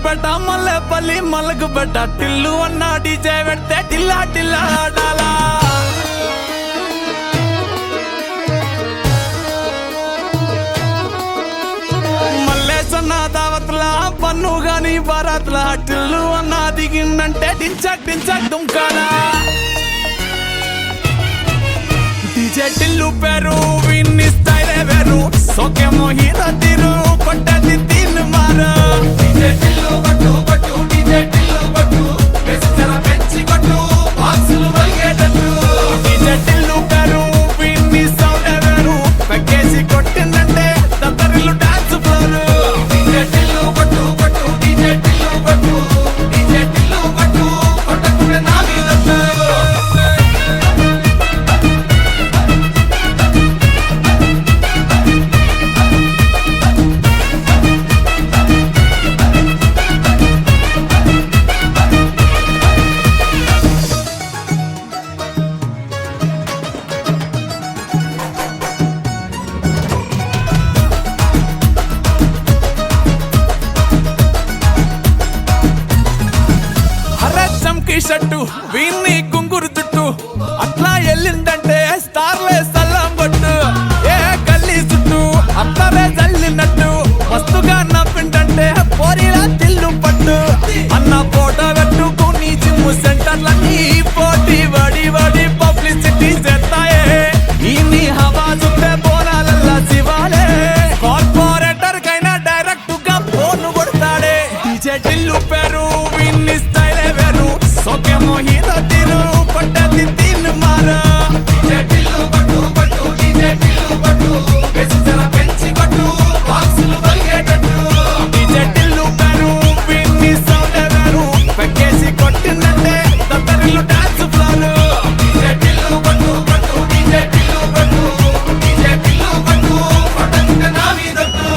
పేట మల్లెపల్లి మలకు బెట్ట టిల్లు అన్న డీజే పెడితే టిల్లా టిల్లా ఆడాలా మల్లేసన్న దావత్లా పన్ను గాని బారాత్లా టిల్లు అన్న దిగిందంటే టించక్ టించక్ దుంకాలా డీజే టిల్లు పేరు విన్ని స్టైలే వేరు సోకేమో హీరో తీరు కొట్టది తీన్ మారు డీజే టిల్లు కొట్టు కొట్టు డీజే టిల్లు కొట్టు వెచ్చర పెంచి కొట్టు బాక్సులు వలిగేటట్టు డీజే టిల్లు పేరు విన్ని సౌండ్ వేరు పెక్కేసి కొట్టిందంటే దత్తరిల్లు డాన్స్ ఫ్లోర్ డీజే టిల్లు కొట్టు కొట్టు డీజే టిల్లు కొట్టు డీజే టిల్లు కొట్టు కొట్టకుంటే నా మీద షట్టు వీన్ని గుంగురు చుట్టూ అట్లా ఎల్లిందంటే స్టార్లే సల్లం కొట్టు ఏ గల్లీ చుట్టూ అత్తరే జల్లినట్టు మస్తుగా నవ్విందంటే పోరిలా తిల్లు పట్టు అన్న ఫోటో పెట్టుకుని జిమ్ సెంటర్లన్నీ పోటీ వడి వడి పబ్లిసిటీ చేస్తాయే ఈ హవా చూస్తే బోనాలల్లా శివాలే కార్పొరేటర్ కైనా డైరెక్ట్ గా ఫోన్ కొడతాడే డీజే టిల్లు పేరు విన్ని స్టైలే వేరు సోకేమో హీరో తీరు కొట్టది తీన్ మారు డీజే టిల్లు కొట్టు కొట్టు డీజే టిల్లు కొట్టు వెచ్చర పెంచి కొట్టు బాక్సులు వలిగేటట్టు డీజే టిల్లు పేరు విన్ని సౌండ్ వేరు పెక్కేసి కొట్టిందంటే దత్తరిల్లు డాన్స్ ఫ్లోర్ డీజే టిల్లు కొట్టు కొట్టు డీజే టిల్లు కొట్టు డీజే టిల్లు కొట్టు కొట్టకుంటే నా మీదట్టు